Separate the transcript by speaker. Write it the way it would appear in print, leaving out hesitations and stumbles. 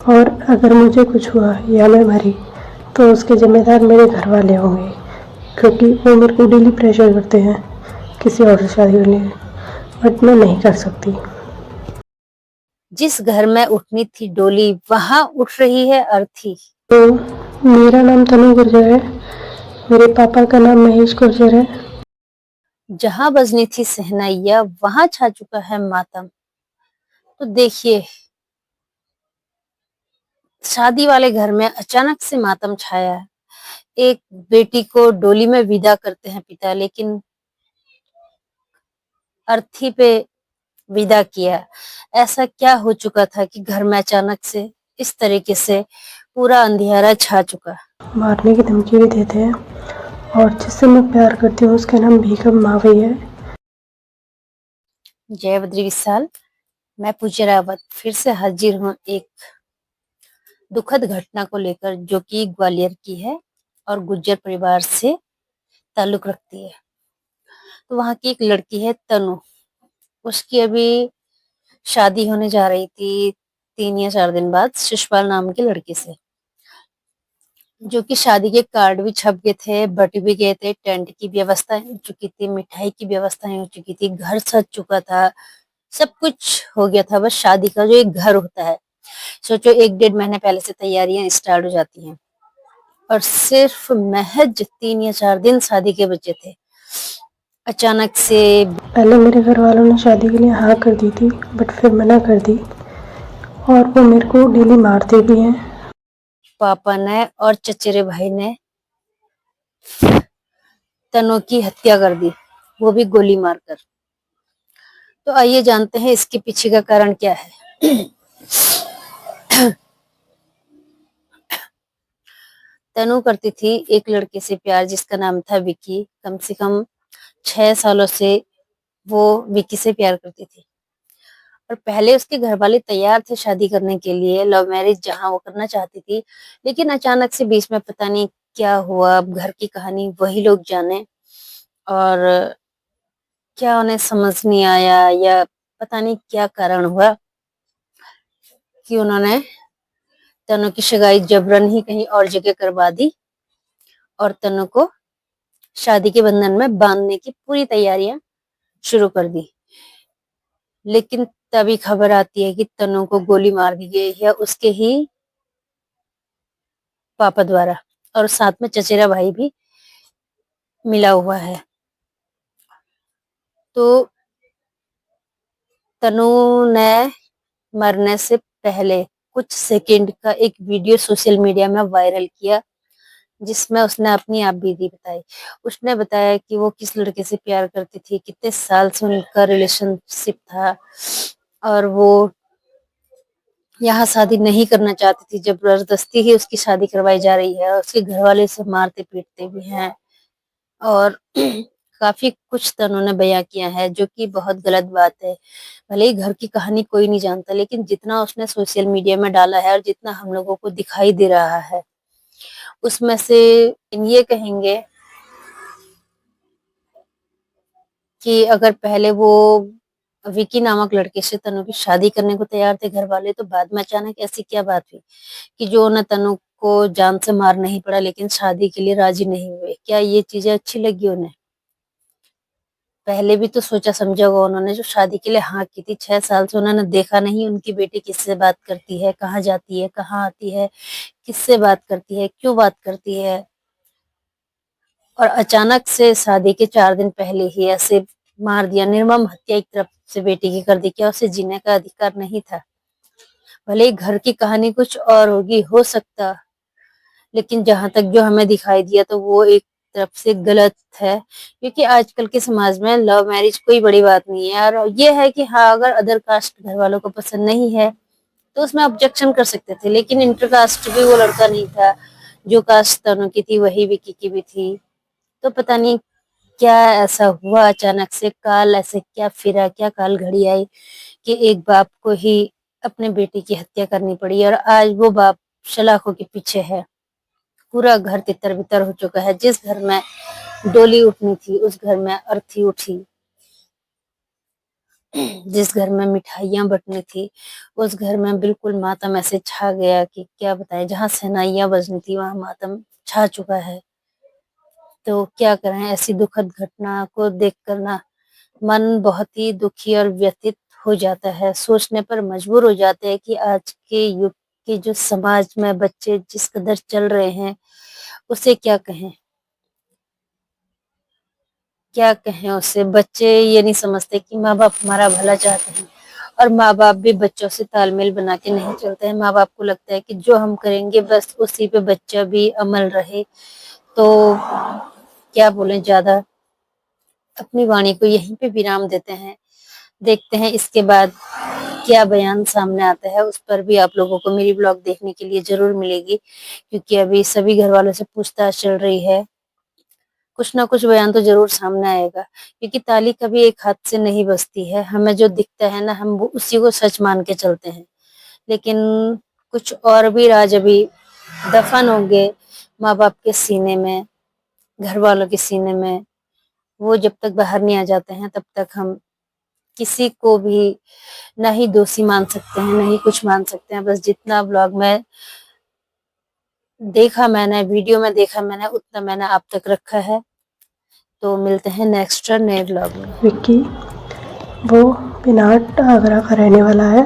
Speaker 1: और अगर मुझे कुछ हुआ या मैं मरी तो उसके ज़िम्मेदार मेरे घर वाले होंगे, क्योंकि वो मेरे को डेली प्रेशर करते हैं किसी और से शादी करने के, बट मैं नहीं कर सकती।
Speaker 2: जिस घर में उठनी थी डोली वहां उठ रही है अर्थी।
Speaker 1: तो मेरा नाम तनु गुर्जर है, मेरे पापा का नाम महेश गुर्जर है।
Speaker 2: जहां बजनी थी सहनाइया वहां छा चुका है मातम। तो देखिए, शादी वाले घर में अचानक से मातम छाया है। एक बेटी को डोली में विदा करते हैं पिता, लेकिन अर्थी पे विदा किया। ऐसा क्या हो चुका था कि घर में अचानक से इस तरीके से पूरा अंधियारा छा चुका।
Speaker 1: मारने की धमकी भी देते हैं, और जिससे मैं प्यार करती हूँ उसका नाम बेगम मावी है।
Speaker 2: जय बद्री विशाल, मैं पूज्य रावत फिर से हाजिर हूँ एक दुखद घटना को लेकर, जो कि ग्वालियर की है और गुज्जर परिवार से ताल्लुक रखती है। तो वहां की एक लड़की है तनु, उसकी अभी शादी होने जा रही थी 3 या 4 दिन बाद शिशपाल नाम के लड़के से, जो कि शादी के कार्ड भी छप गए थे, बट भी गए थे, टेंट की व्यवस्था हो चुकी थी, मिठाई की व्यवस्था हो चुकी थी, घर सज चुका था, सब कुछ हो गया था। बस शादी का जो एक घर होता है, सोचो 1 डेढ़ महीने पहले से तैयारियां स्टार्ट हो जाती हैं, और सिर्फ महज 3 या 4 दिन शादी के बचे थे। अचानक से
Speaker 1: पहले मेरे घर वालों ने शादी के लिए हाँ कर दी थी, बट फिर मना कर दी, और वो मेरे को डेली मारते भी हैं।
Speaker 2: पापा ने और चचेरे भाई ने तनु की हत्या कर दी, वो भी गोली मारकर। तो आइए जानते हैं इसके पीछे का कारण क्या है। तनु करती थी एक लड़के से प्यार जिसका नाम था विकी। कम से कम 6 सालों से वो विकी से प्यार करती थी, और पहले उसके घर वाले तैयार थे शादी करने के लिए, लव मैरिज जहां वो करना चाहती थी। लेकिन अचानक से बीच में पता नहीं क्या हुआ, अब घर की कहानी वही लोग जाने, और क्या उन्हें समझ नहीं आया या पता नहीं क्या कारण हुआ कि उन्होंने तनु की सगाई जबरन ही कहीं और जगह करवा दी, और तनु को शादी के बंधन में बांधने की पूरी तैयारियां शुरू कर दी। लेकिन तभी खबर आती है कि तनु को गोली मार दी गई है उसके ही पापा द्वारा, और साथ में चचेरा भाई भी मिला हुआ है। तो तनु ने मरने से पहले कुछ सेकंड का एक वीडियो सोशल मीडिया में वायरल किया, जिसमें उसने अपनी आप बीती बताई। उसने बताया कि वो किस लड़के से प्यार करती थी, कितने साल से उनका रिलेशनशिप था, और वो यहाँ शादी नहीं करना चाहती थी, जबरदस्ती ही उसकी शादी करवाई जा रही है, उसके घर वाले उसे मारते पीटते भी हैं, और काफी कुछ तो उन्होंने बयां किया है, जो कि बहुत गलत बात है। भले ही घर की कहानी कोई नहीं जानता, लेकिन जितना उसने सोशल मीडिया में डाला है और जितना हम लोगों को दिखाई दे रहा है, उसमें से ये कहेंगे कि अगर पहले वो विकी नामक लड़के से तनु की शादी करने को तैयार थे घर वाले, तो बाद में अचानक ऐसी क्या बात हुई कि जो उन्हें तनु को जान से मार नहीं पड़ा, लेकिन शादी के लिए राजी नहीं हुए? क्या ये चीजें अच्छी लगी उन्हें? पहले भी तो सोचा समझा होगा उन्होंने, जो शादी के लिए हाँ की थी। 6 साल से उन्होंने देखा नहीं उनकी बेटी किससे बात करती है, कहाँ जाती है, कहाँ आती है, किससे बात करती है, क्यों बात करती है, और अचानक से शादी के 4 दिन पहले ही ऐसे मार दिया। निर्मम हत्या एक तरफ से बेटी की कर दी, क्या उसे जीने का अधिकार नहीं था? भले ही घर की कहानी कुछ और होगी, हो सकता, लेकिन जहां तक जो हमें दिखाई दिया तो वो एक तरफ से गलत है, क्योंकि आजकल के समाज में लव मैरिज कोई बड़ी बात नहीं है। और ये है कि हाँ, अगर अदर कास्ट घर वालों को पसंद नहीं है तो उसमें ऑब्जेक्शन कर सकते थे, लेकिन इंटर कास्ट भी वो लड़का नहीं था, जो कास्ट दोनों की थी वही विकी की भी थी। तो पता नहीं क्या ऐसा हुआ, अचानक से काल ऐसे क्या फिरा, क्या काल घड़ी आई कि एक बाप को ही अपने बेटे की हत्या करनी पड़ी, और आज वो बाप सलाखों के पीछे है। पूरा घर तितर बितर हो चुका है। जिस घर में डोली उठनी थी उस घर में अर्थी उठी। जिस घर में मिठाइयाँ बँटनी थी, उस घर में बिल्कुल मातम ऐसे छा गया कि क्या बताएँ, जहाँ शहनाइयाँ बजनी थी वहाँ मातम छा चुका है। तो क्या करें, ऐसी दुखद घटना को देखकर ना मन बहुत ही दुखी और व्यथित हो जाता है। सोचने पर मजबूर हो जाते हैं कि आज के युग के जो समाज में बच्चे जिस कदर चल रहे हैं, उसे क्या कहें? क्या कहें उसे? बच्चे ये नहीं समझते कि माँ-बाप हमारा भला चाहते हैं और माँ-बाप भी बच्चों से तालमेल बना के नहीं चलते हैं। माँ-बाप को लगता है कि जो हम करेंगे बस उसी पे बच्चा भी अमल रहे। तो क्या बोलें ज़्यादा, अपनी वाणी को यहीं पे विराम देते हैं। देखते हैं इसके बाद क्या बयान सामने आता है, उस पर भी आप लोगों को मेरी व्लॉग देखने के लिए ज़रूर मिलेगी, क्योंकि अभी सभी घरवालों से पूछताछ चल रही है। कुछ ना कुछ बयान तो ज़रूर सामने आएगा, क्योंकि ताली कभी एक हाथ से नहीं बजती है। हमें जो दिखता है ना, हम वो उसी को सच मान के चलते हैं। लेकिन कुछ और भी राज अभी दफन होंगे माँ-बाप के सीने में, घरवालों के सीने में। वो जब तक बाहर नहीं आ जाते हैं, तब तक हम किसी को भी ना ही दोषी मान सकते हैं, ना ही कुछ मान सकते हैं। बस जितना व्लॉग में देखा मैंने, वीडियो में देखा मैंने, उतना मैंने आप तक रखा है। तो मिलते हैं नेक्स्ट नए व्लॉग में।
Speaker 1: विक्की वो पिनाट आगरा का रहने वाला है।